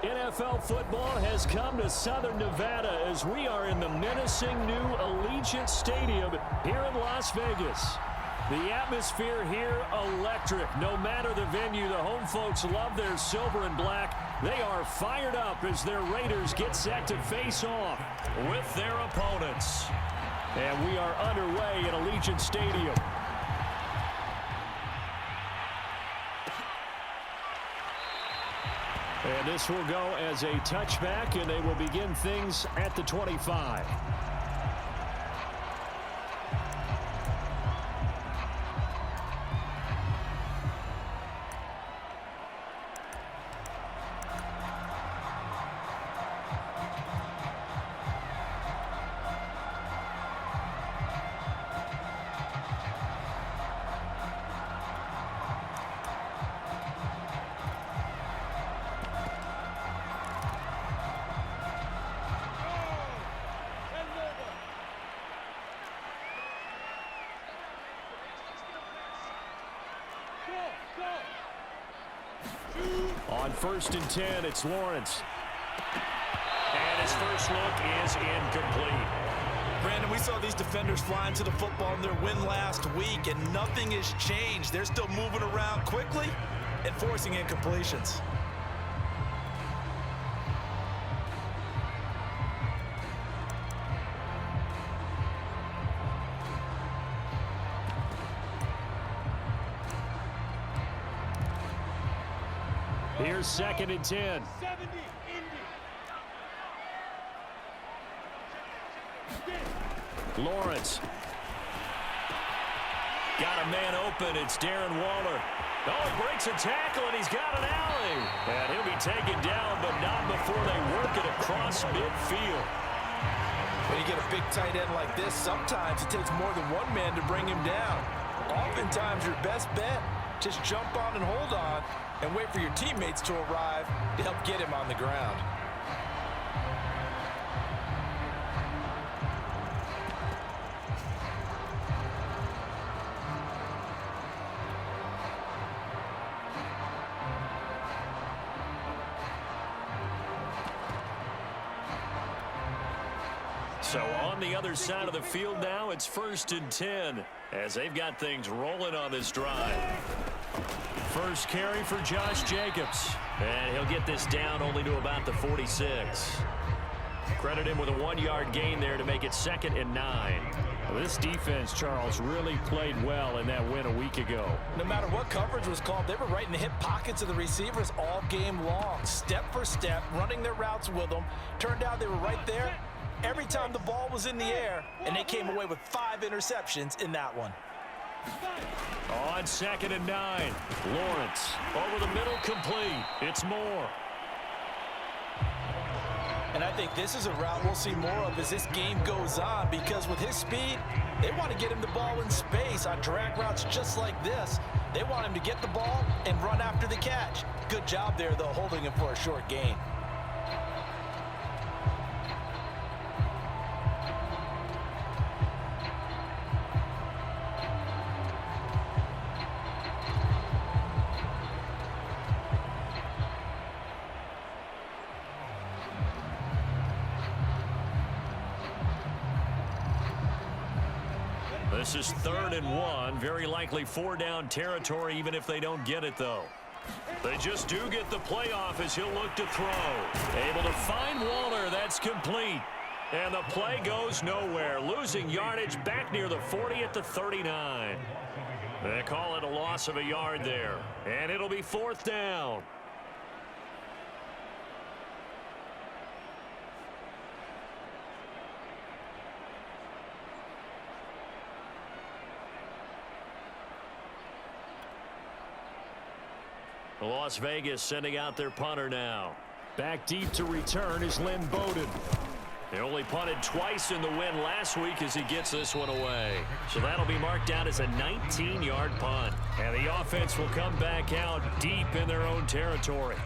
NFL football has come to Southern Nevada as we are in the menacing new Allegiant Stadium here in Las Vegas. The atmosphere here, electric. No matter the venue, the home folks love their silver and black. They are fired up as their Raiders get set to face off with their opponents. And we are underway at Allegiant Stadium. And this will go as a touchback, and they will begin things at the 25. On 1st and 10, it's Lawrence. And his first look is incomplete. Brandon, we saw these defenders flying to the football in their win last week, and nothing has changed. They're still moving around quickly and forcing incompletions. Here's 2nd and 10. 70, Indy. Lawrence. Got a man open. It's Darren Waller. Oh, he breaks a tackle, and he's got an alley. And he'll be taken down, but not before they work it across midfield. When you get a big tight end like this, sometimes it takes more than one man to bring him down. Oftentimes, your best bet, just jump on and hold on and wait for your teammates to arrive to help get him on the ground. So on the other side of the field now, it's 1st and 10 as they've got things rolling on this drive. First carry for Josh Jacobs. And he'll get this down only to about the 46. Credit him with a 1-yard gain there to make it 2nd and 9. Well, this defense, Charles, really played well in that win a week ago. No matter what coverage was called, they were right in the hip pockets of the receivers all game long. Step for step, running their routes with them. Turned out they were right there every time the ball was in the air, and they came away with 5 interceptions in that one. On 2nd and 9, Lawrence over the middle, complete. It's Moore. And I think this is a route we'll see more of as this game goes on, because with his speed, they want to get him the ball in space on drag routes just like this. They want him to get the ball and run after the catch. Good job there, though, holding him for a short gain. This is 3rd and 1. Very likely 4-down territory, even if they don't get it, though. They just do get the playoff as he'll look to throw. Able to find Waller. That's complete. And the play goes nowhere. Losing yardage back near the 40 at the 39. They call it a loss of a yard there. And it'll be 4th down. Las Vegas sending out their punter now. Back deep to return is Lynn Bowden. They only punted twice in the win last week as he gets this one away. So that'll be marked down as a 19-yard punt. And the offense will come back out deep in their own territory.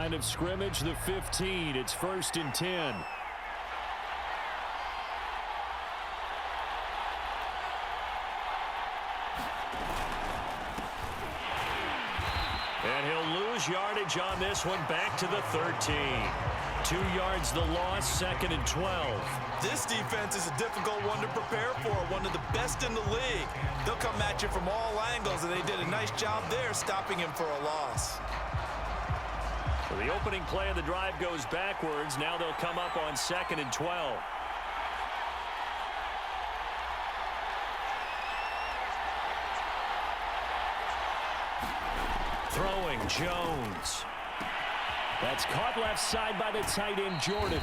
Line of scrimmage, the 15. It's 1st and 10. And he'll lose yardage on this one, back to the 13. 2 yards the loss, 2nd and 12. This defense is a difficult one to prepare for, one of the best in the league. They'll come at you from all angles, and they did a nice job there stopping him for a loss. So the opening play of the drive goes backwards. Now they'll come up on 2nd and 12. Throwing, Jones. That's caught left side by the tight end, Jordan.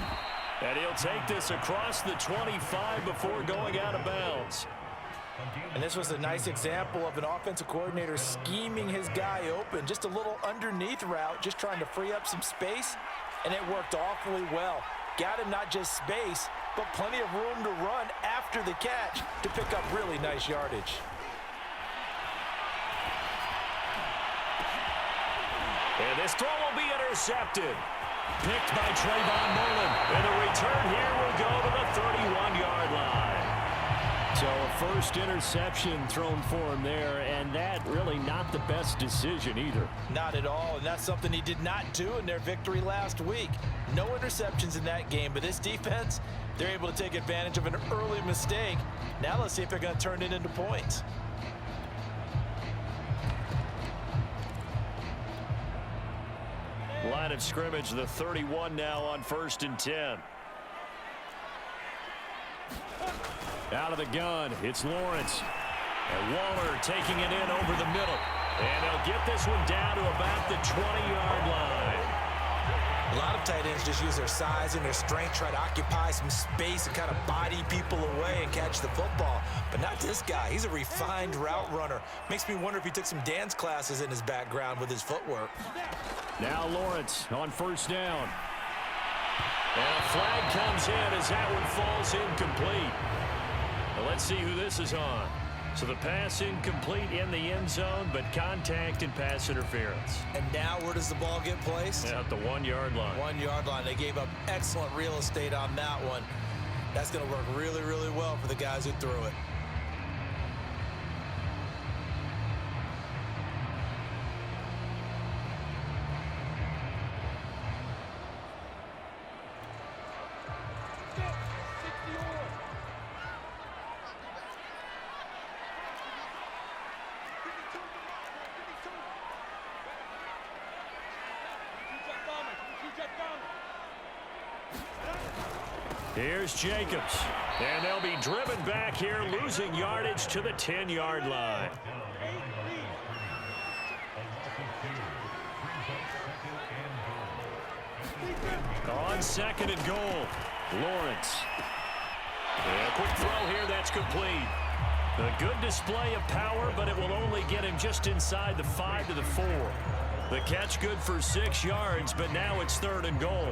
And he'll take this across the 25 before going out of bounds. And this was a nice example of an offensive coordinator scheming his guy open. Just a little underneath route, just trying to free up some space, and it worked awfully well. Got him not just space, but plenty of room to run after the catch to pick up really nice yardage. And this throw will be intercepted. Picked by Trayvon Mullen. And the return here will go to the 31-yard line. So a first interception thrown for him there, and that really not the best decision either. Not at all, and that's something he did not do in their victory last week. No interceptions in that game, but this defense, they're able to take advantage of an early mistake. Now let's see if they're going to turn it into points. Line of scrimmage, the 31 now on 1st and 10. Out of the gun, it's Lawrence. And Waller taking it in over the middle. And they'll get this one down to about the 20-yard line. A lot of tight ends just use their size and their strength, try to occupy some space and kind of body people away and catch the football. But not this guy. He's a refined route runner. Makes me wonder if he took some dance classes in his background with his footwork. Now Lawrence on 1st down. And a flag comes in as that one falls incomplete. Now let's see who this is on. So the pass incomplete in the end zone, but contact and pass interference. And now where does the ball get placed? At the 1-yard line. 1-yard line. They gave up excellent real estate on that one. That's going to work really, really well for the guys who threw it. Here's Jacobs. And they'll be driven back here, losing yardage to the 10-yard line. On 2nd and goal, Lawrence. And a quick throw here, that's complete. A good display of power, but it will only get him just inside the 5 to the 4. The catch good for 6 yards, but now it's 3rd and goal.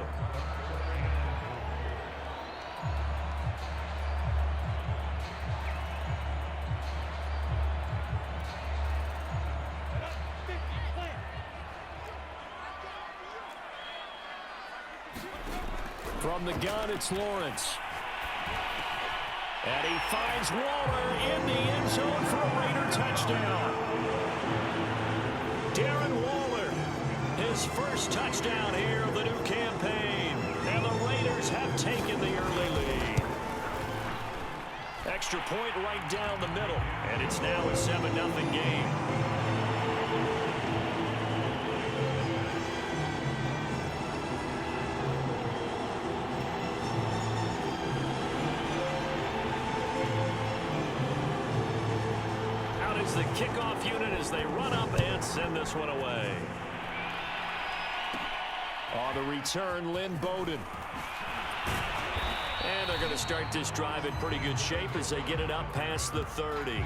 From the gun, it's Lawrence. And he finds Waller in the end zone for a Raider touchdown. Darren Waller, his first touchdown here of the new campaign. And the Raiders have taken the early lead. Extra point right down the middle. And it's now a 7-0 game. The kickoff unit as they run up and send this one away. On the return, Lynn Bowden. And they're going to start this drive in pretty good shape as they get it up past the 30.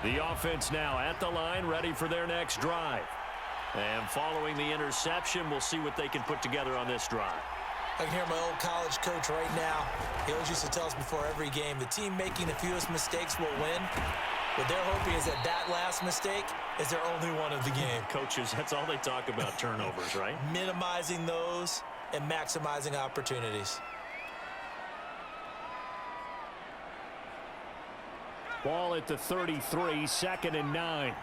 The offense now at the line, ready for their next drive. And following the interception, we'll see what they can put together on this drive. I can hear my old college coach right now. He always used to tell us before every game, the team making the fewest mistakes will win. What they're hoping is that that last mistake is their only one of the game. Coaches, that's all they talk about, turnovers, right? Minimizing those and maximizing opportunities. Ball at the 33, 2nd and 9.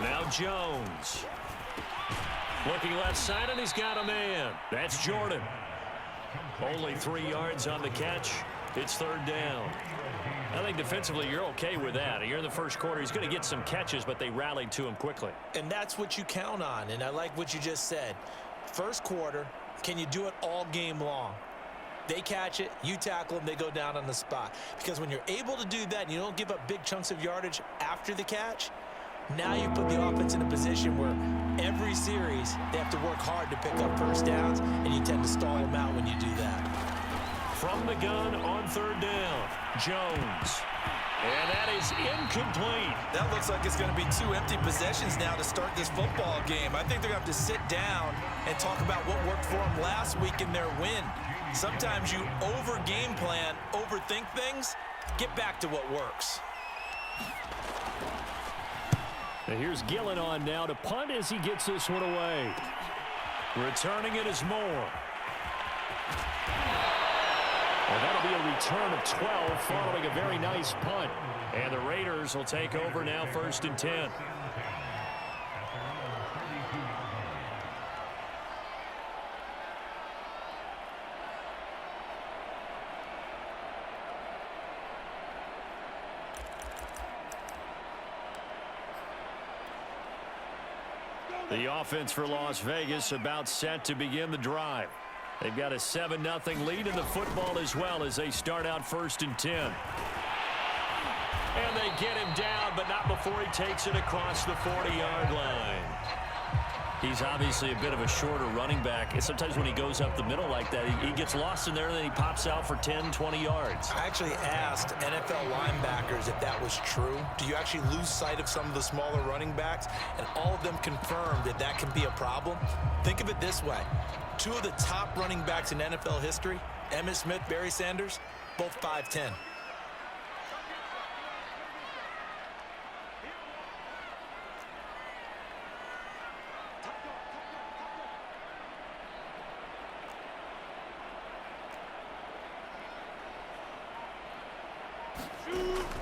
Now Jones. Looking left side, and he's got a man. That's Jordan. Only 3 yards on the catch. It's 3rd down. I think defensively you're okay with that. You're in the first quarter. He's going to get some catches, but they rallied to him quickly. And that's what you count on, and I like what you just said. First quarter, can you do it all game long? They catch it, you tackle them, they go down on the spot. Because when you're able to do that and you don't give up big chunks of yardage after the catch, now you put the offense in a position where every series they have to work hard to pick up first downs, and you tend to stall them out when you do that. From the gun on 3rd down, Jones. And that is incomplete. That looks like it's going to be 2 empty possessions now to start this football game. I think they're going to have to sit down and talk about what worked for them last week in their win. Sometimes you over-game plan, overthink things, get back to what works. And here's Gillen on now to punt as he gets this one away. Returning it is Moore. And that'll be a return of 12 following a very nice punt. And the Raiders will take over now 1st and 10. The offense for Las Vegas about set to begin the drive. They've got a 7-0 lead in the football as well as they start out 1st and 10. And they get him down, but not before he takes it across the 40-yard line. He's obviously a bit of a shorter running back. And sometimes when he goes up the middle like that, he gets lost in there, and then he pops out for 10, 20 yards. I actually asked NFL linebackers if that was true. Do you actually lose sight of some of the smaller running backs? And all of them confirmed that that can be a problem. Think of it this way. 2 of the top running backs in NFL history, Emmitt Smith, Barry Sanders, both 5'10".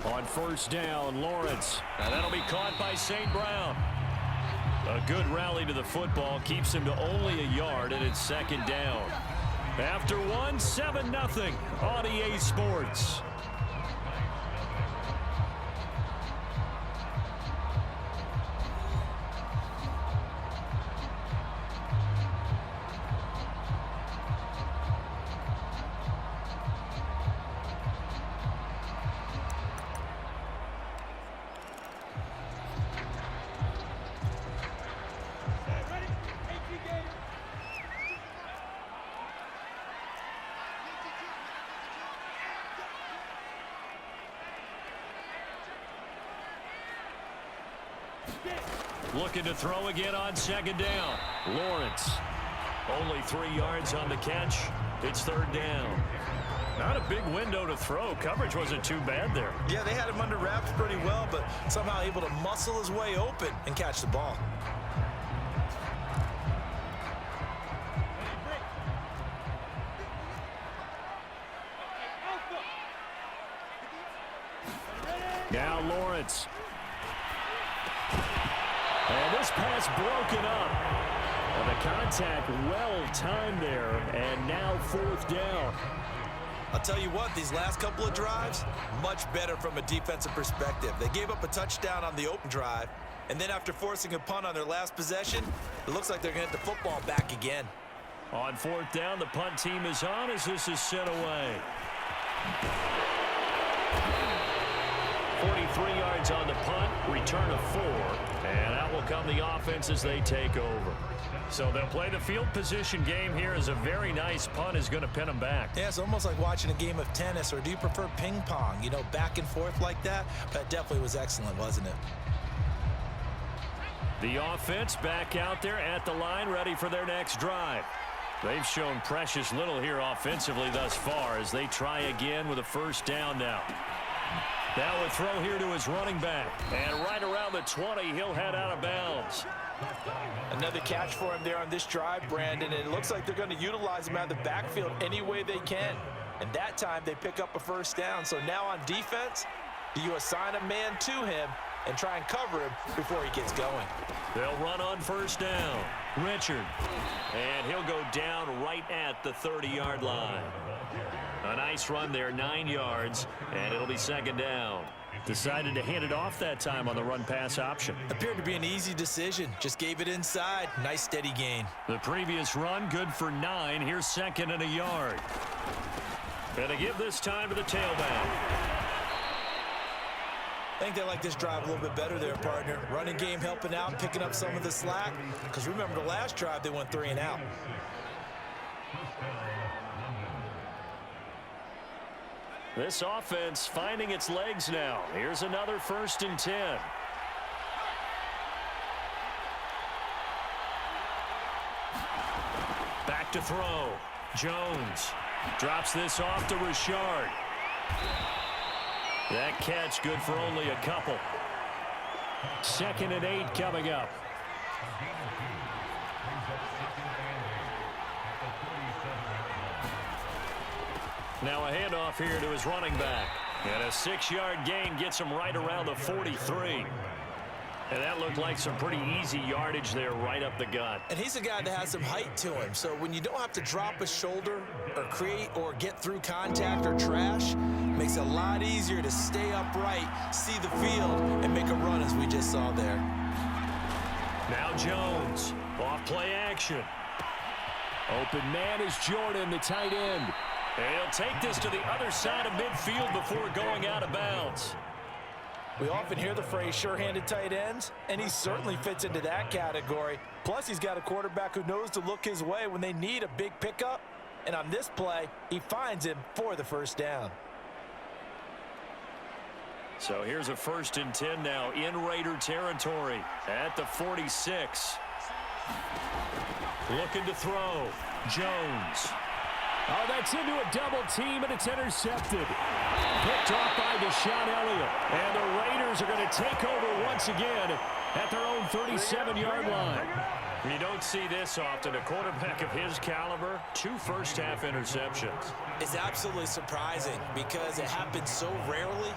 On 1st down, Lawrence. And that'll be caught by St. Brown. A good rally to the football keeps him to only a yard, and it's 2nd down. After 1, 7-0 on EA Sports. Looking to throw again on 2nd down. Lawrence. Only 3 yards on the catch. It's 3rd down. Not a big window to throw. Coverage wasn't too bad there. Yeah, they had him under wraps pretty well, but somehow able to muscle his way open and catch the ball. Now Lawrence. And this pass broken up. And the contact well timed there. And now 4th down. I'll tell you what, these last couple of drives, much better from a defensive perspective. They gave up a touchdown on the open drive, and then after forcing a punt on their last possession, it looks like they're going to get the football back again. On 4th down, the punt team is on as this is sent away. 43 3 yards on the punt, return of 4, and out will come the offense as they take over. So they'll play the field position game here as a very nice punt is going to pin them back. Yeah, it's almost like watching a game of tennis, or do you prefer ping pong? You know, back and forth like that? That definitely was excellent, wasn't it? The offense back out there at the line, ready for their next drive. They've shown precious little here offensively thus far as they try again with a first down now. Now a throw here to his running back. And right around the 20, he'll head out of bounds. Another catch for him there on this drive, Brandon. And it looks like they're going to utilize him out of the backfield any way they can. And that time they pick up a first down. So now on defense, do you assign a man to him and try and cover him before he gets going? They'll run on first down. Richard. And he'll go down right at the 30-yard line. A nice run there, 9 yards, and it'll be second down. Decided to hand it off that time on the run-pass option. Appeared to be an easy decision. Just gave it inside. Nice, steady gain. The previous run, good for 9. Here's second and a yard. And to give this time to the tailback. I think they like this drive a little bit better there, partner. Running game helping out, picking up some of the slack. Because remember the last drive, they went 3 and out. This offense finding its legs now. Here's another 1st and 10. Back to throw. Jones drops this off to Richard. That catch good for only a couple. 2nd and 8 coming up. Now a handoff here to his running back. And a 6-yard gain gets him right around the 43. And that looked like some pretty easy yardage there right up the gut. And he's a guy that has some height to him. So when you don't have to drop a shoulder or create or get through contact or trash, makes it a lot easier to stay upright, see the field, and make a run as we just saw there. Now Jones. Off play action. Open man is Jordan, the tight end. And he'll take this to the other side of midfield before going out of bounds. We often hear the phrase sure-handed tight ends, and he certainly fits into that category. Plus, he's got a quarterback who knows to look his way when they need a big pickup. And on this play, he finds him for the first down. So here's a 1st and 10 now in Raider territory at the 46. Looking to throw. Jones. Oh, that's into a double team, and it's intercepted. Picked off by Deshaun Elliott. And the Raiders are going to take over once again at their own 37-yard line. You don't see this often. A quarterback of his caliber, 2 first-half interceptions. It's absolutely surprising because it happens so rarely.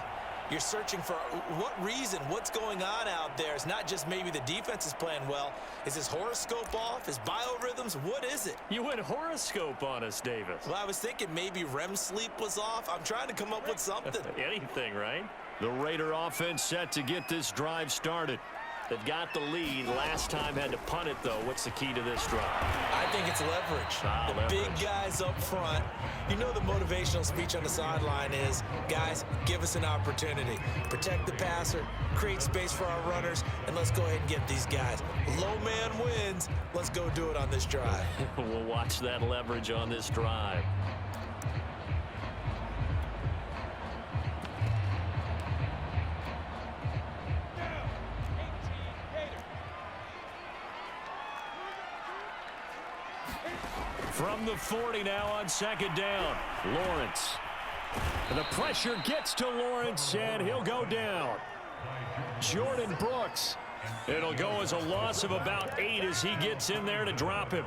You're searching for what reason, what's going on out there. It's not just maybe the defense is playing well. Is his horoscope off? His biorhythms? What is it? You went horoscope on us, Davis. Well, I was thinking maybe REM sleep was off. I'm trying to come up with something. Anything, right? The Raider offense set to get this drive started. They've got the lead. Last time had to punt it, though. What's the key to this drive? I think it's leverage. The big guys up front. You know the motivational speech on the sideline is, guys, give us an opportunity. Protect the passer, create space for our runners, and let's go ahead and get these guys. Low man wins. Let's go do it on this drive. We'll watch that leverage on this drive. From the 40 now on 2nd down. Lawrence. And the pressure gets to Lawrence, and he'll go down. Jordan Brooks. It'll go as a loss of about 8 as he gets in there to drop him.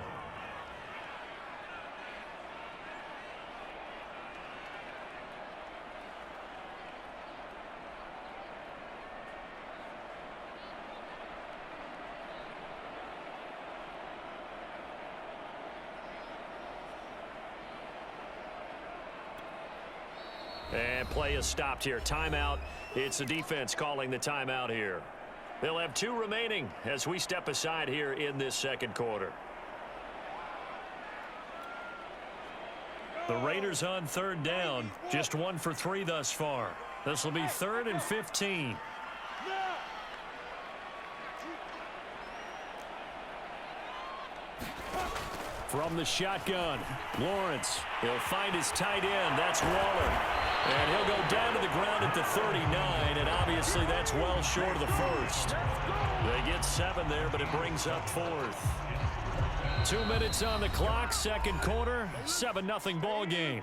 And play is stopped here. Timeout. It's the defense calling the timeout here. They'll have 2 remaining as we step aside here in this 2nd quarter. The Raiders on 3rd down. Just 1 for 3 thus far. This will be 3rd and 15. From the shotgun, Lawrence. He'll find his tight end. That's Waller. And he'll go down to the ground at the 39, and obviously that's well short of the first. They get 7 there, but it brings up 4th. 2 minutes on the clock, second quarter, 7-0 ball game.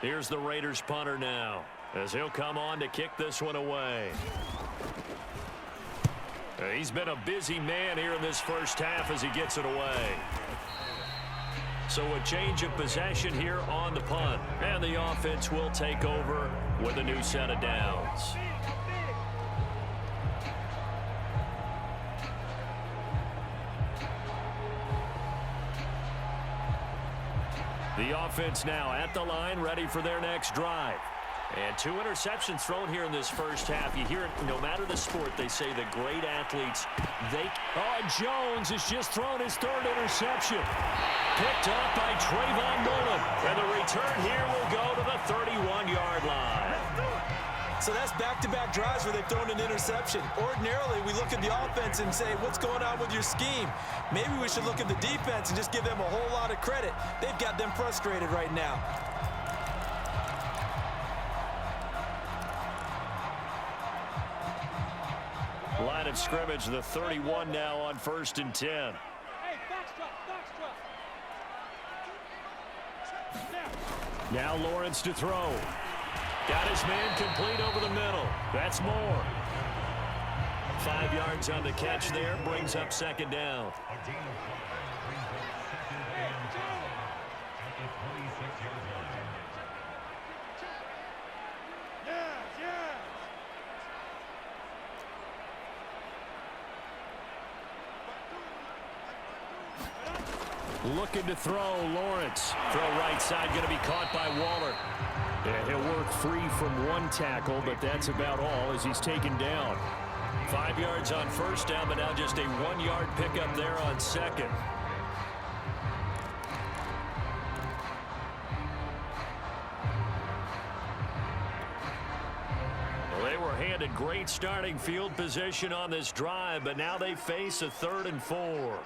Here's the Raiders punter now, as he'll come on to kick this one away. He's been a busy man here in this first half as he gets it away. So a change of possession here on the punt. And the offense will take over with a new set of downs. The offense now at the line, ready for their next drive. And 2 interceptions thrown here in this first half. You hear it no matter the sport. They say the great athletes, Jones has just thrown his 3rd interception. Picked up by Trayvon Mullen. And the return here will go to the 31-yard line. So that's back-to-back drives where they've thrown an interception. Ordinarily, we look at the offense and say, what's going on with your scheme? Maybe we should look at the defense and just give them a whole lot of credit. They've got them frustrated right now. Line of scrimmage, the 31 now on 1st and 10. Hey, box drop. Now Lawrence to throw. Got his man complete over the middle. That's Moore. 5 yards on the catch there, brings up 2nd down. Looking to throw, Lawrence. Throw right side, going to be caught by Waller. And he'll work free from one tackle, but that's about all as he's taken down. 5 yards on 1st down, but now just a 1-yard pickup there on 2nd. Well, they were handed great starting field position on this drive, but now they face a 3rd and 4.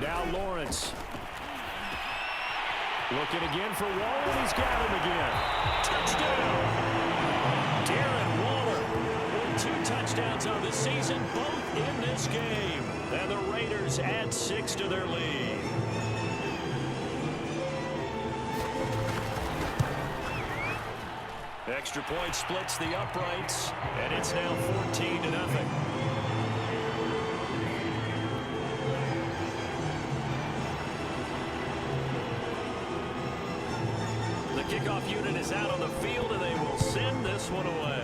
Now Lawrence. Looking again for Waller, and he's got him again. Touchdown! Darren Waller with 2 touchdowns on the season, both in this game. And the Raiders add 6 to their lead. Extra point splits the uprights, and it's now 14-0. Kickoff unit is out on the field, and they will send this one away.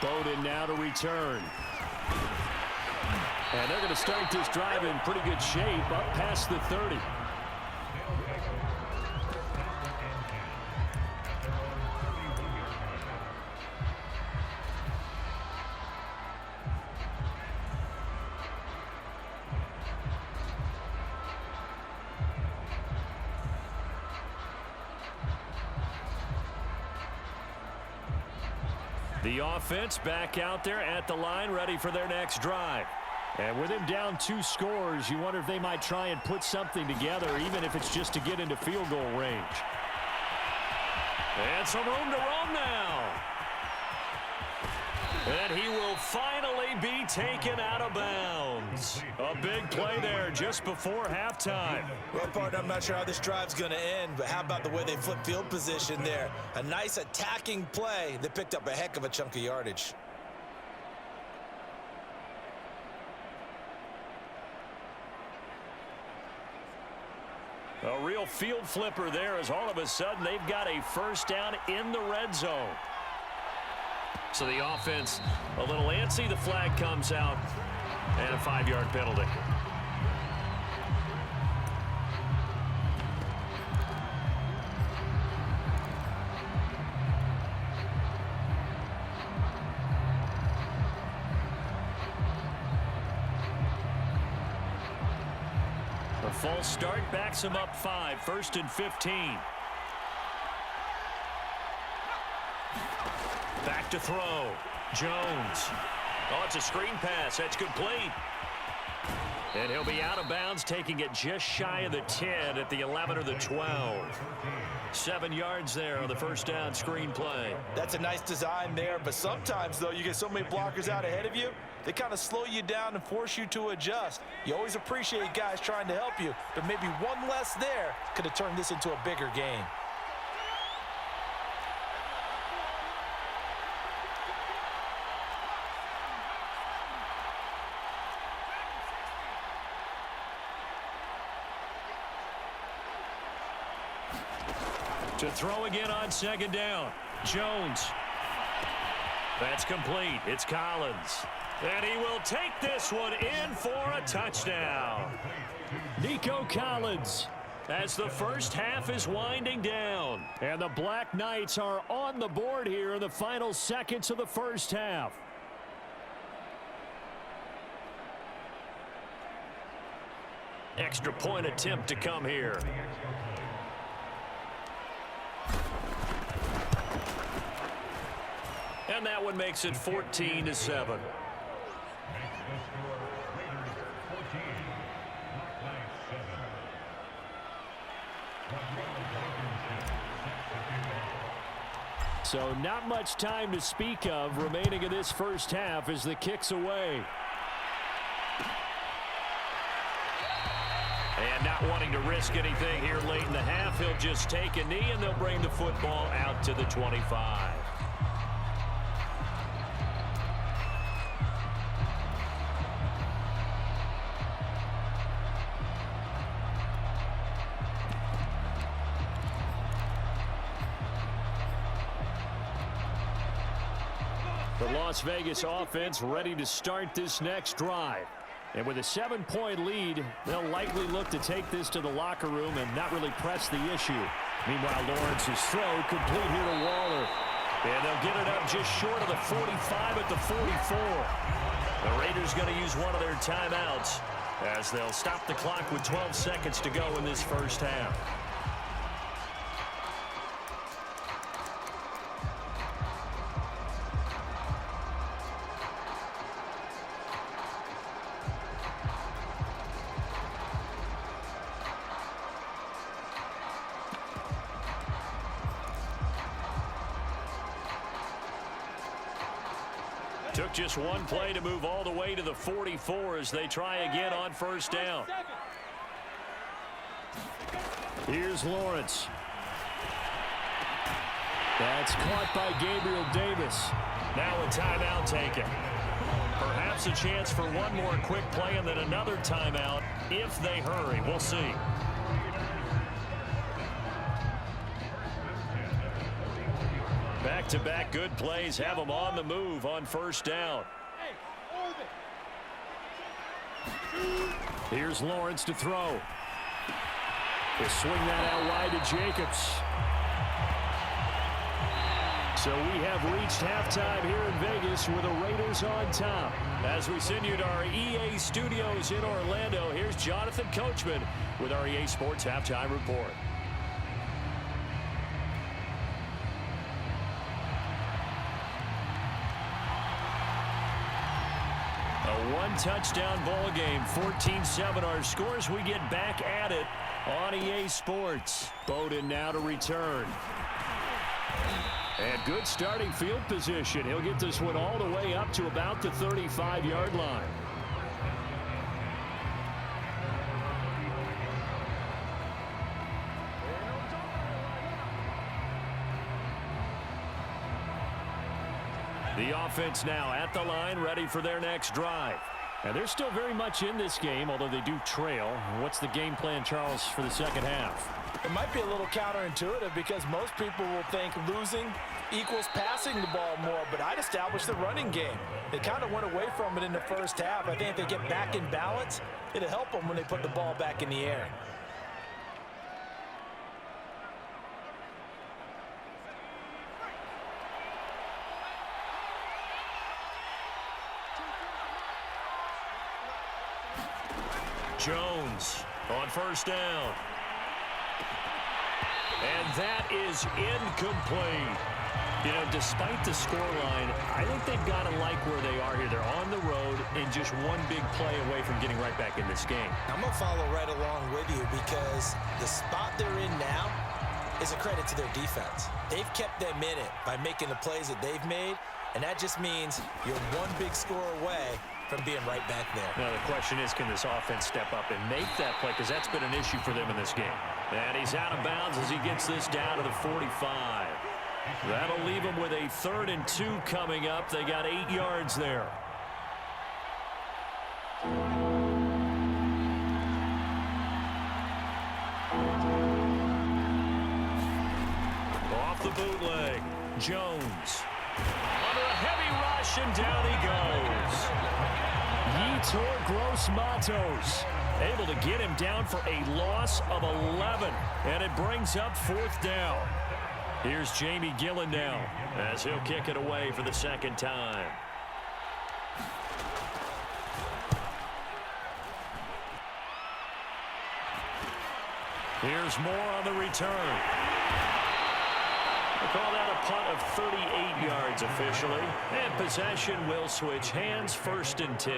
Bowden now to return. And they're going to start this drive in pretty good shape, up past the 30. The offense back out there at the line, ready for their next drive. And with him down 2 scores, you wonder if they might try and put something together, even if it's just to get into field goal range. And some room to roam now. And he will finally be taken out of bounds. A big play there just before halftime. Well, partner, I'm not sure how this drive's going to end, but how about the way they flip field position there? A nice attacking play that picked up a heck of a chunk of yardage. A real field flipper there as all of a sudden they've got a 1st down in the red zone. So the offense a little antsy. The flag comes out and a 5-yard penalty. A false start backs him up 5, 1st and 15. Back to throw. Jones. Oh, it's a screen pass. That's complete. And he'll be out of bounds, taking it just shy of the 10 at the 11 or the 12. 7 yards there on the first down screen play. That's a nice design there, but sometimes, though, you get so many blockers out ahead of you, they kind of slow you down and force you to adjust. You always appreciate guys trying to help you, but maybe one less there could have turned this into a bigger game. To throw again on 2nd down. Jones. That's complete. It's Collins. And he will take this one in for a touchdown. Nico Collins, as the first half is winding down. And the Black Knights are on the board here in the final seconds of the first half. Extra point attempt to come here. And that one makes it 14-7. So not much time to speak of remaining in this first half as the kick's away. And not wanting to risk anything here late in the half, he'll just take a knee and they'll bring the football out to the 25. The Las Vegas offense ready to start this next drive. And with a 7-point lead, they'll likely look to take this to the locker room and not really press the issue. Meanwhile, Lawrence's throw complete here to Waller. And they'll get it up just short of the 45 at the 44. The Raiders going to use one of their timeouts as they'll stop the clock with 12 seconds to go in this first half. Took just one play to move all the way to the 44 as they try again on first down. Here's Lawrence. That's caught by Gabriel Davis. Now a timeout taken. Perhaps a chance for one more quick play and then another timeout if they hurry. We'll see. Back-to-back good plays have them on the move on first down. Here's Lawrence to throw. He'll swing that out wide to Jacobs. So we have reached halftime here in Vegas with the Raiders on top. As we send you to our EA studios in Orlando, here's Jonathan Coachman with our EA Sports Halftime Report. A one-touchdown ball game, 14-7 our scores. We get back at it on EA Sports. Bowden now to return. And good starting field position. He'll get this one all the way up to about the 35-yard line. The offense now at the line, ready for their next drive. And they're still very much in this game, although they do trail. What's the game plan, Charles, for the second half? It might be a little counterintuitive because most people will think losing equals passing the ball more, but I'd establish the running game. They kind of went away from it in the first half. I think if they get back in balance, it'll help them when they put the ball back in the air. Jones On first down. And that is incomplete. You know, despite the scoreline, I think they've got to like where they are here. They're on the road and just one big play away from getting right back in this game. I'm going to follow right along with you because the spot they're in now is a credit to their defense. They've kept them in it by making the plays that they've made, and that just means you're one big score away from being right back there. Now, the question is, can this offense step up and make that play? Because that's been an issue for them in this game. And he's out of bounds as he gets this down to the 45. That'll leave them with a 3rd and 2 coming up. They got 8 yards there. Off the bootleg, Jones. Under a heavy rush, and down he goes. Yetur Gross-Matos able to get him down for a loss of 11, and it brings up 4th down. Here's Jamie Gillen now as he'll kick it away for the 2nd time. Here's Moore on the return. They call that a punt of 38 yards officially. And possession will switch hands, 1st and 10.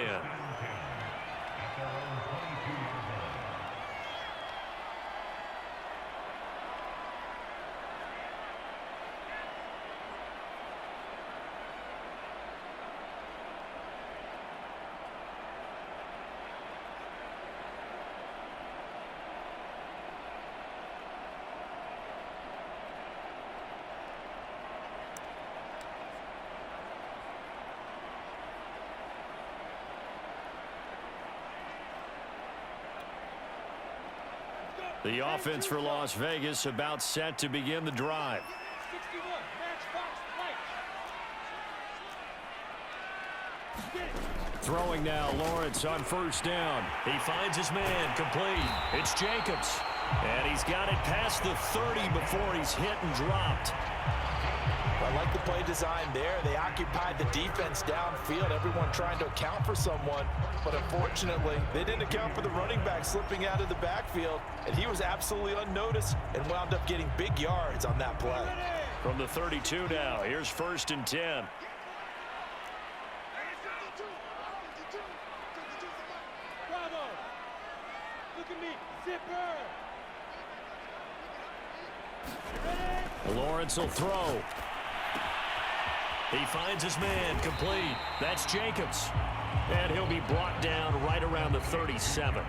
The offense for Las Vegas about set to begin the drive. 61, match box, Throwing now, Lawrence on 1st down. He finds his man, complete. It's Jacobs. And he's got it past the 30 before he's hit and dropped. I like the play design there. They occupied the defense downfield, everyone trying to account for someone. But unfortunately, they didn't account for the running back slipping out of the backfield. And he was absolutely unnoticed and wound up getting big yards on that play. From the 32 now, here's 1st and 10. Bravo! Look at me, zipper! Lawrence will throw. He finds his man, complete. That's Jacobs. And he'll be brought down right around the 37.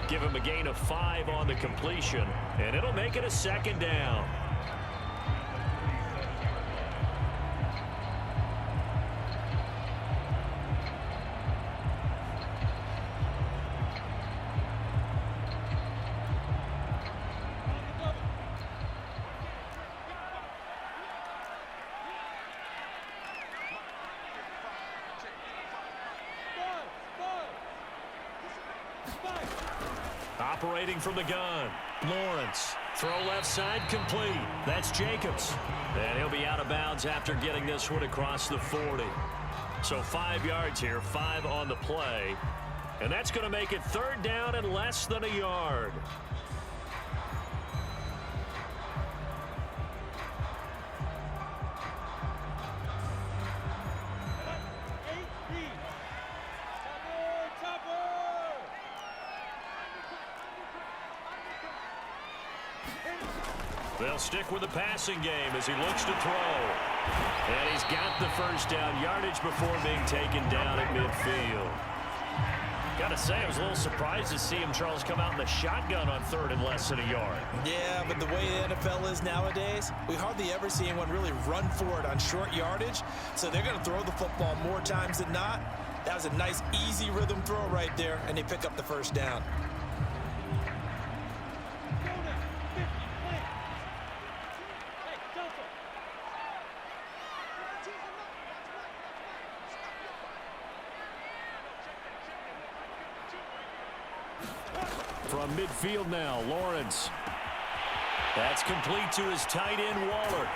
Give him a gain of 5 on the completion, and it'll make it a 2nd down. Operating from the gun, Lawrence. Throw left side, complete. That's Jacobs. And he'll be out of bounds after getting this one across the 40. So 5 yards here, 5 on the play. And that's going to make it 3rd down and less than a yard. They'll stick with the passing game as he looks to throw. And he's got the 1st down yardage before being taken down at midfield. Got to say, I was a little surprised to see him, Charles, come out in the shotgun on 3rd and less than a yard. Yeah, but the way the NFL is nowadays, we hardly ever see anyone really run for it on short yardage. So they're going to throw the football more times than not. That was a nice, easy rhythm throw right there, and they pick up the 1st down. From midfield now, Lawrence. That's complete to his tight end, Waller.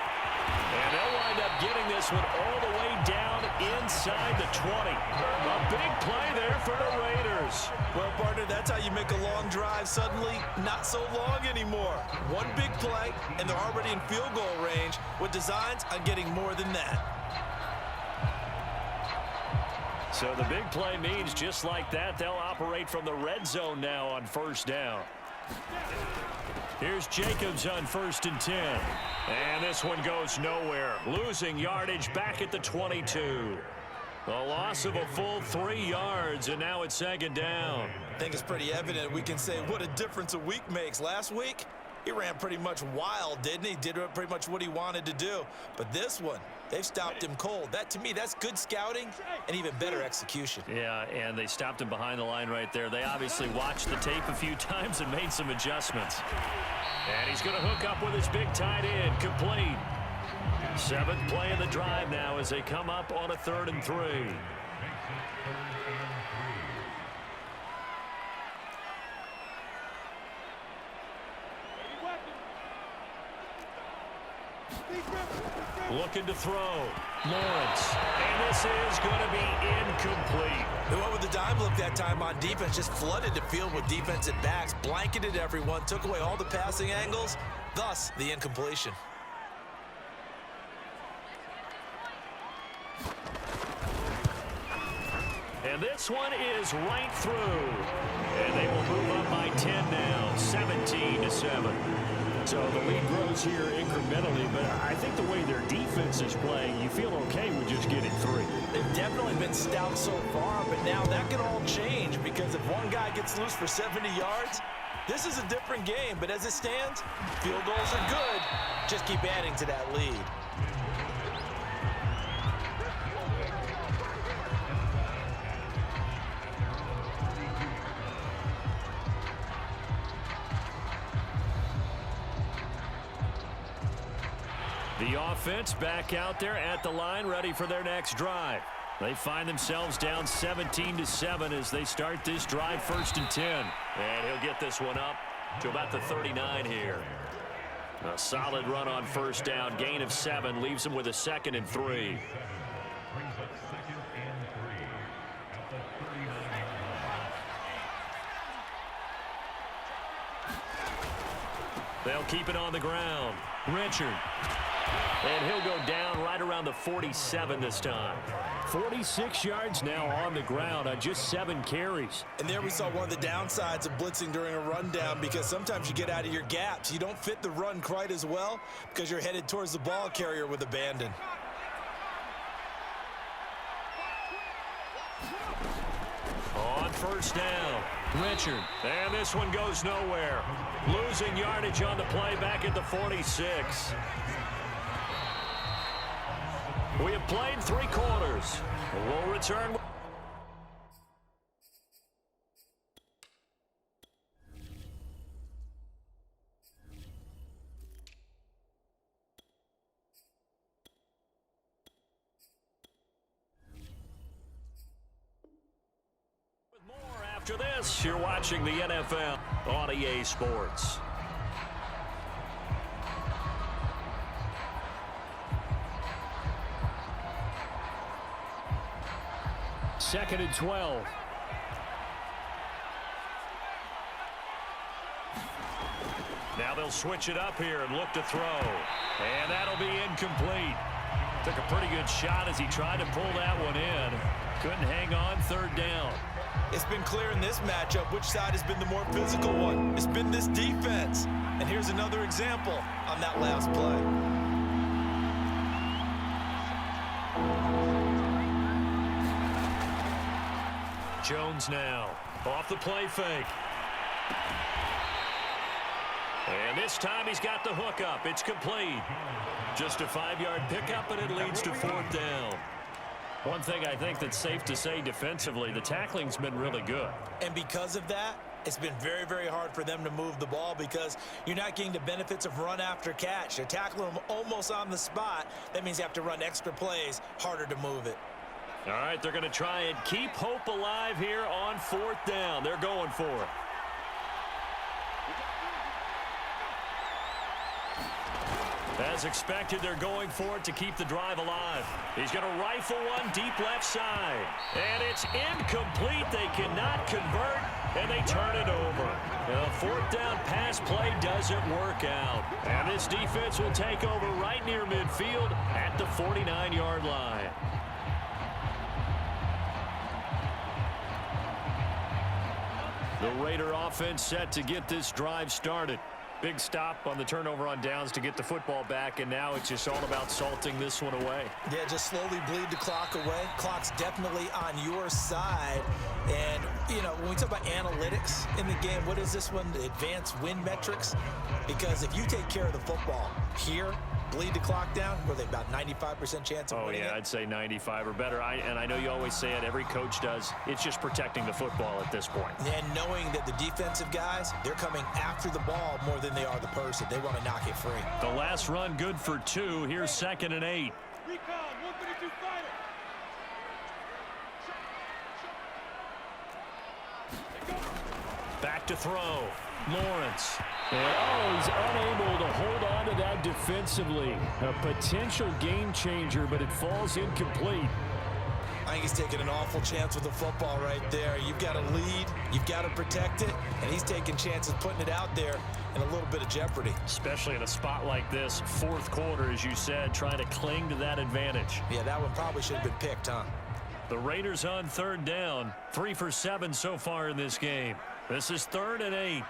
And they'll wind up getting this one all the way down inside the 20. A big play there for the Raiders. Well, partner, that's how you make a long drive suddenly not so long anymore. One big play, and they're already in field goal range with designs on getting more than that. So the big play means just like that, they'll operate from the red zone now on first down. Here's Jacobs on 1st and 10. And this one goes nowhere. Losing yardage back at the 22. A loss of a full 3 yards, and now it's 2nd down. I think it's pretty evident we can say what a difference a week makes. Last week, he ran pretty much wild, didn't he? Did pretty much what he wanted to do. But this one, they've stopped him cold. That, to me, that's good scouting and even better execution. Yeah, and they stopped him behind the line right there. They obviously watched the tape a few times and made some adjustments. And he's going to hook up with his big tight end, complete. 7th play of the drive now as they come up on a 3rd and 3. Looking to throw. Lawrence. And this is going to be incomplete. They went with the dime look that time on defense, just flooded the field with defensive backs, blanketed everyone, took away all the passing angles, thus the incompletion. And this one is right through. And they will move up by 10 now, 17-7. So the lead grows here incrementally, but I think the way their defense is playing, you feel okay with just getting 3. They've definitely been stout so far, but now that can all change because if one guy gets loose for 70 yards, this is a different game. But as it stands, field goals are good. Just keep adding to that lead. The offense back out there at the line, ready for their next drive. They find themselves down 17-7 as they start this drive 1st and 10. And he'll get this one up to about the 39 here. A solid run on 1st down, gain of 7, leaves them with a 2nd and 3. They'll keep it on the ground. Richard. And he'll go down right around the 47 this time. 46 yards now on the ground on just 7 carries. And there we saw one of the downsides of blitzing during a rundown because sometimes you get out of your gaps. You don't fit the run quite as well because you're headed towards the ball carrier with abandon. On 1st down, Richard. And this one goes nowhere. Losing yardage on the play back at the 46. We have played 3 quarters. We'll return. With more after this, you're watching the NFL on EA Sports. Second and 12. Now they'll switch it up here and look to throw. And that'll be incomplete. Took a pretty good shot as he tried to pull that one in. Couldn't hang on, 3rd down. It's been clear in this matchup which side has been the more physical one. It's been this defense. And here's another example on that last play. Jones now off the play fake. And this time he's got the hook up. It's complete. Just a 5-yard pickup, and it leads to 4th down. One thing I think that's safe to say defensively, the tackling's been really good. And because of that, it's been very, very hard for them to move the ball because you're not getting the benefits of run after catch. You're tackling them almost on the spot. That means you have to run extra plays, harder to move it. All right, they're going to try and keep hope alive here on 4th down. They're going for it. As expected, they're going for it to keep the drive alive. He's going to rifle one deep left side. And it's incomplete. They cannot convert, and they turn it over. The fourth down pass play doesn't work out. And this defense will take over right near midfield at the 49-yard line. The Raider offense set to get this drive started. Big stop on the turnover on downs to get the football back, and now it's just all about salting this one away. Yeah, just slowly bleed the clock away. Clock's definitely on your side. And, you know, when we talk about analytics in the game, what is this one? The advanced win metrics? Because if you take care of the football here, bleed the clock down, were they about 95% chance of winning it? I'd say 95 or better. And I know you always say it, every coach does. It's just protecting the football at this point. And knowing that the defensive guys, they're coming after the ball more than they are the person. They want to knock it free. The last run good for 2. Here's 2nd and 8. Recon, 132 fighter. Back to throw. Lawrence. And, he's unable to hold on to that defensively. A potential game changer, but it falls incomplete. I think he's taking an awful chance with the football right there. You've got to lead, you've got to protect it, and he's taking chances putting it out there in a little bit of jeopardy. Especially in a spot like this, fourth quarter, as you said, trying to cling to that advantage. Yeah, that one probably should have been picked, huh? The Raiders on 3rd down, 3 for 7 so far in this game. This is 3rd and 8.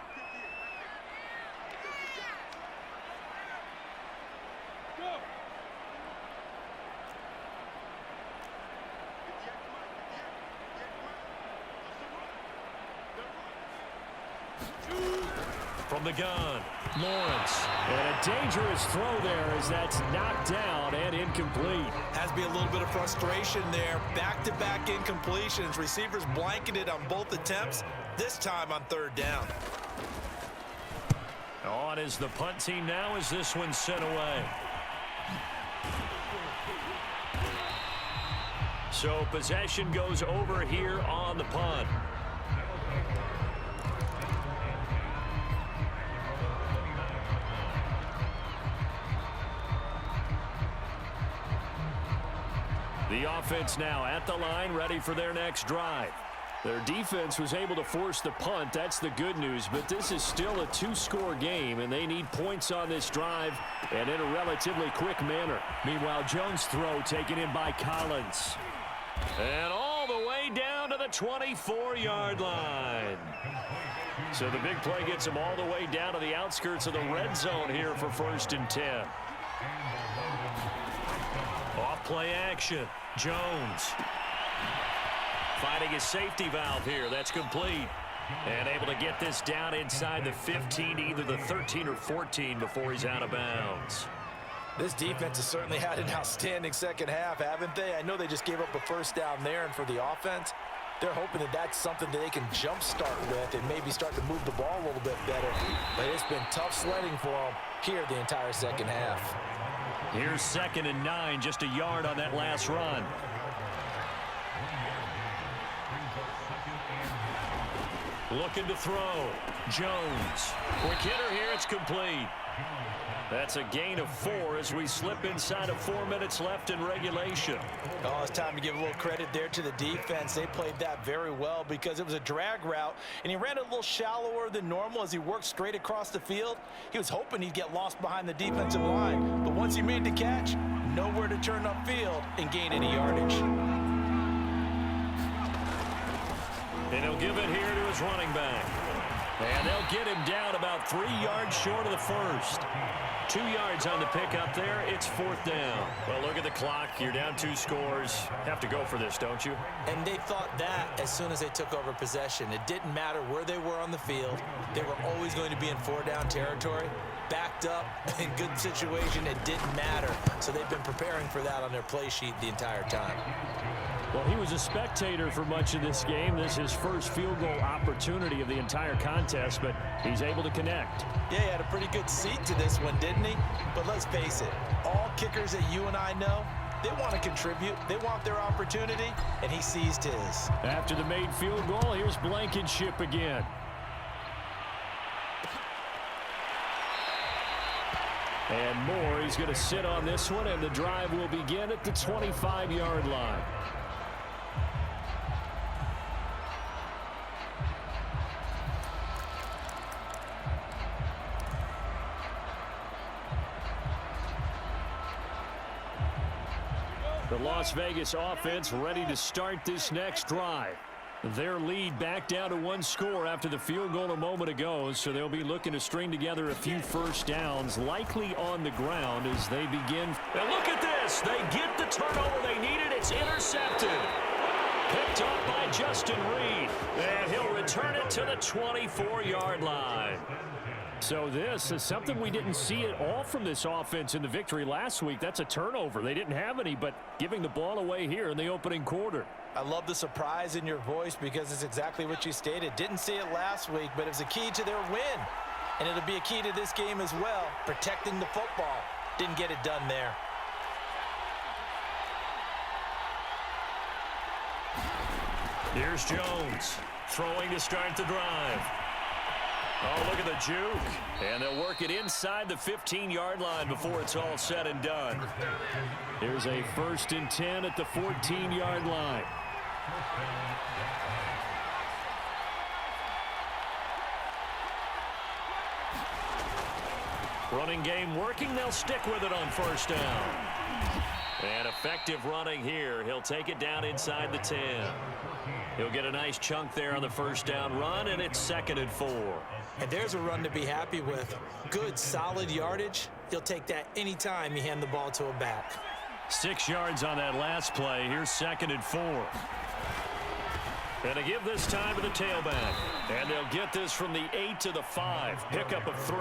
From the gun, Lawrence. And a dangerous throw there as that's knocked down and incomplete. Has to be a little bit of frustration there. Back-to-back incompletions. Receivers blanketed on both attempts, this time on 3rd down. On is the punt team now as this one's sent away. So possession goes over here on the punt. The offense now at the line, ready for their next drive. Their defense was able to force the punt. That's the good news, but this is still a 2-score game, and they need points on this drive and in a relatively quick manner. Meanwhile, Jones' throw taken in by Collins. And all the way down to the 24-yard line. So the big play gets them all the way down to the outskirts of the red zone here for 1st and 10. Off play action. Jones finding his safety valve here. That's complete. And able to get this down inside the 15, either the 13 or 14 before he's out of bounds. This defense has certainly had an outstanding second half, haven't they? I know they just gave up a 1st down there, and for the offense, they're hoping that that's something that they can jumpstart with and maybe start to move the ball a little bit better. But it's been tough sledding for them here the entire second half. Here's 2nd and 9, just a yard on that last run. Looking to throw. Jones. Quick hitter here. It's complete. That's a gain of 4 as we slip inside of 4 minutes left in regulation. Oh, it's time to give a little credit there to the defense. They played that very well because it was a drag route, and he ran a little shallower than normal as he worked straight across the field. He was hoping he'd get lost behind the defensive line, but once he made the catch, nowhere to turn upfield and gain any yardage. And he'll give it here to his running back. And they'll get him down about 3 yards short of the first. 2 yards on the pickup there. It's 4th down. Well, look at the clock. You're down 2 scores. Have to go for this, don't you? And they thought that as soon as they took over possession. It didn't matter where they were on the field. They were always going to be in 4-down territory. Backed up, in good situation, it didn't matter. So they've been preparing for that on their play sheet the entire time. Well, he was a spectator for much of this game. This is his first field goal opportunity of the entire contest, but he's able to connect. Yeah, he had a pretty good seat to this one, didn't he? But let's face it, all kickers that you and I know, they want to contribute. They want their opportunity, and he seized his. After the made field goal, here's Blankenship again. And Moore, he's going to sit on this one, and the drive will begin at the 25-yard line. The Las Vegas offense ready to start this next drive. Their lead back down to one score after the field goal a moment ago, so they'll be looking to string together a few first downs, likely on the ground as they begin. And look at this. They get the turnover they needed. It's intercepted. Picked off by Justin Reed. And he'll return it to the 24-yard line. So this is something we didn't see at all from this offense in the victory last week. That's a turnover. They didn't have any, but giving the ball away here in the opening quarter. I love the surprise in your voice because it's exactly what you stated. Didn't see it last week, but it was a key to their win. And it'll be a key to this game as well, protecting the football. Didn't get it done there. Here's Jones throwing to start the drive. Oh, look at the juke. And they'll work it inside the 15-yard line before it's all said and done. Here's a 1st and 10 at the 14-yard line. Running game working. They'll stick with it on 1st down. And effective running here. He'll take it down inside the 10. He'll get a nice chunk there on the 1st down run, and it's 2nd and 4. And there's a run to be happy with. Good, solid yardage. He'll take that anytime you hand the ball to a back. 6 yards on that last play. Here's 2nd and 4. And to give this time to the tailback. And they'll get this from the 8 to the 5. Pickup of 3.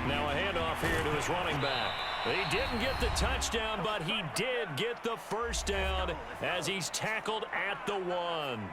Now a handoff here to his running back. He didn't get the touchdown, but he did get the 1st down as he's tackled at the 1.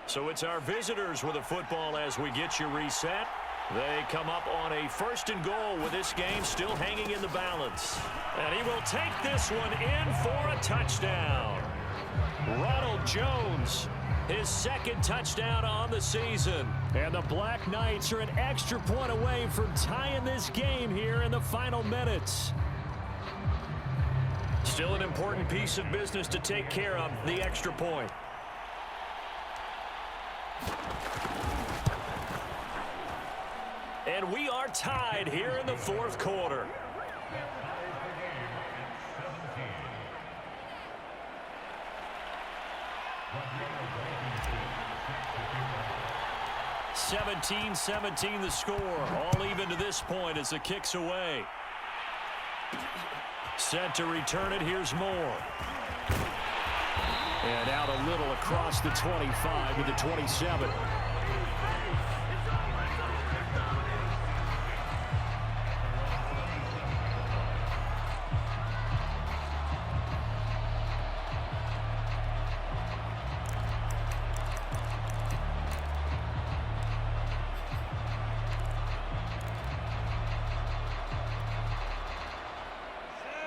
So it's our visitors with the football as we get you reset. They come up on a 1st and goal with this game still hanging in the balance. And he will take this one in for a touchdown. Ronald Jones, his 2nd touchdown on the season. And the Black Knights are an extra point away from tying this game here in the final minutes. Still an important piece of business to take care of, the extra point. And we are tied here in the 4th quarter. (17-17) the score. All even to this point as the kick's away. Set to return it. Here's Moore. And out a little across the 25 to the 27.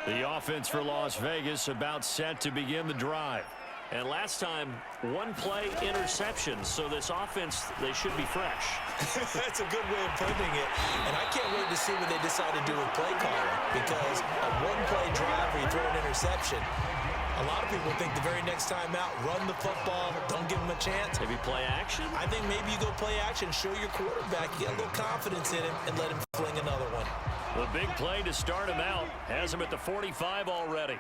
The offense for Las Vegas about set to begin the drive. And last time, 1 play interception. So this offense, they should be fresh. That's a good way of putting it. And I can't wait to see what they decide to do with play calling. Because a 1-play drive where you throw an interception, a lot of people think the very next time out, run the football, don't give them a chance. Maybe play action? I think maybe you go play action, show your quarterback, you get a little confidence in him, and let him fling another one. The big play to start him out. Has him at the 45 already.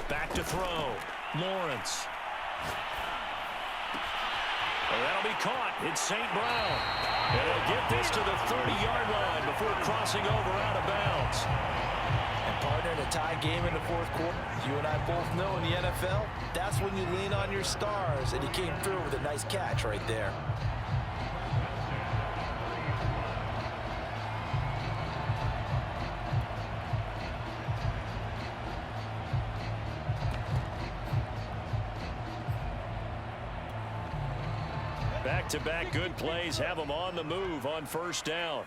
Back to throw. Lawrence. And that'll be caught. It's St. Brown. And they'll get this to the 30-yard line before crossing over out of bounds. And partner, in a tie game in the 4th quarter, you and I both know in the NFL, that's when you lean on your stars. And he came through with a nice catch right there. Back-to-back good plays have them on the move on first down.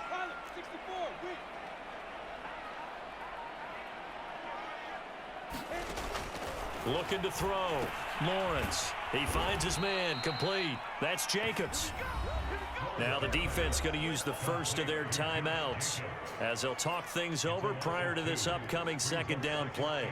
Pilot, 64, win. Looking to throw. Lawrence. He finds his man. Complete. That's Jacobs. Now the defense going to use the first of their timeouts as they'll talk things over prior to this upcoming second down play.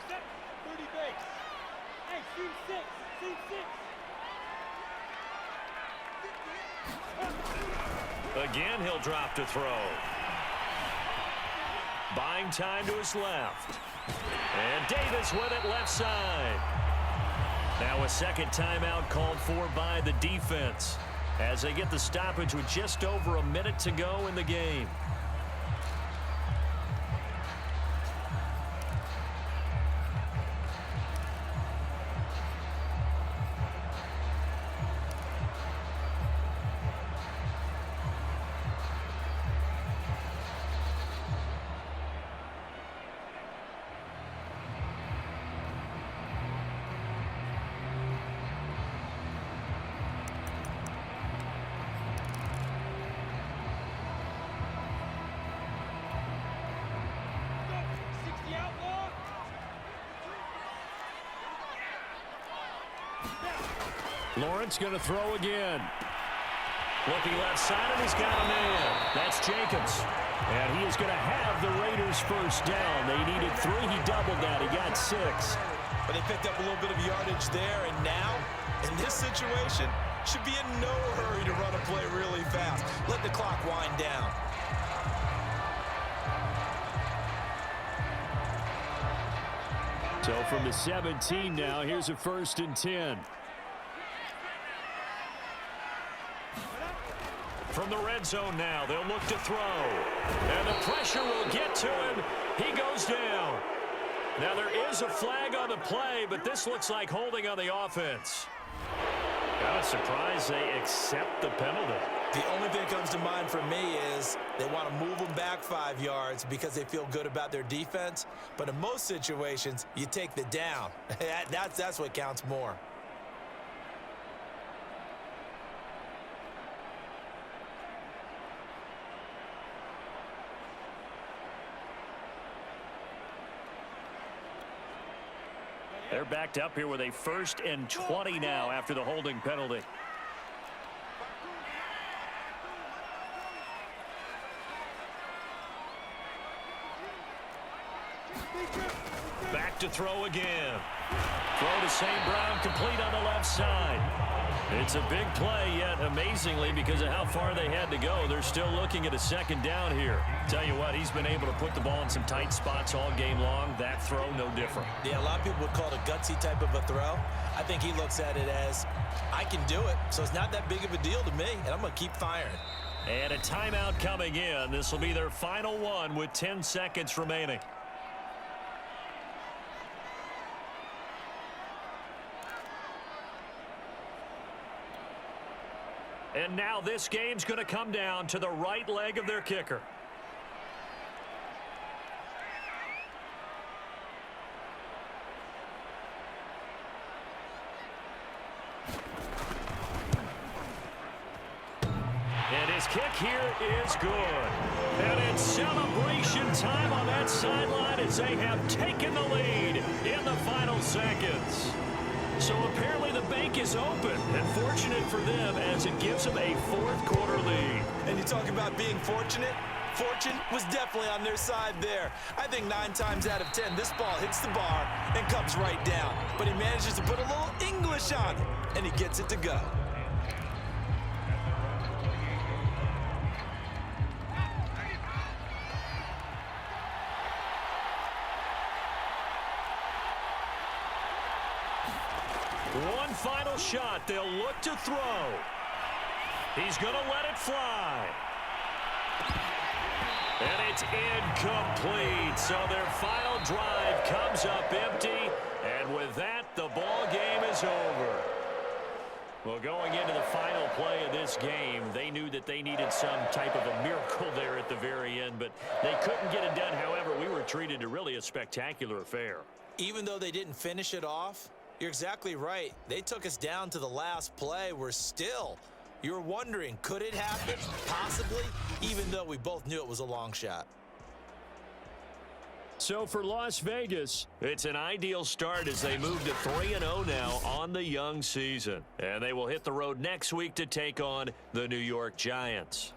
Set. 30 base. Hey, seam 6. Seam 6. Again, he'll drop to throw. Buying time to his left. And Davis with it left side. Now a second timeout called for by the defense as they get the stoppage with just over a minute to go in the game. Lawrence going to throw again. Looking left side, and he's got a man. That's Jacobs. And he is going to have the Raiders first down. They needed 3. He doubled that. He got 6. But they picked up a little bit of yardage there, and now, in this situation, should be in no hurry to run a play really fast. Let the clock wind down. So from the 17 now, here's a 1st and 10. From the red zone now, they'll look to throw. And the pressure will get to him. He goes down. Now there is a flag on the play, but this looks like holding on the offense. Kind of surprised they accept the penalty. The only thing that comes to mind for me is they want to move them back 5 yards because they feel good about their defense. But in most situations, you take the down. That's what counts more. They're backed up here with a 1st and 20 now after the holding penalty. Back to throw again. Throw to St. Brown, complete on the left side. It's a big play, yet amazingly, because of how far they had to go, they're still looking at a second down here. Tell you what, he's been able to put the ball in some tight spots all game long. That throw, no different. Yeah, a lot of people would call it a gutsy type of a throw. I think he looks at it as, I can do it, so it's not that big of a deal to me, and I'm going to keep firing. And a timeout coming in. This will be their final one with 10 seconds remaining. And now this game's going to come down to the right leg of their kicker. And his kick here is good. And it's celebration time on that sideline as they have taken the lead in the final seconds. So apparently the bank is open, and fortunate for them as it gives them a 4th quarter lead. And you talk about being fortunate. Fortune was definitely on their side there. I think 9 times out of 10, this ball hits the bar and comes right down. But he manages to put a little English on it, and he gets it to go. One final shot. They'll look to throw. He's going to let it fly. And it's incomplete. So their final drive comes up empty. And with that, the ball game is over. Well, going into the final play of this game, they knew that they needed some type of a miracle there at the very end, but they couldn't get it done. However, we were treated to really a spectacular affair. Even though they didn't finish it off, you're exactly right. They took us down to the last play. We're still, you were wondering, could it happen? Possibly, even though we both knew it was a long shot. So for Las Vegas, it's an ideal start as they move to 3-0 now on the young season. And they will hit the road next week to take on the New York Giants.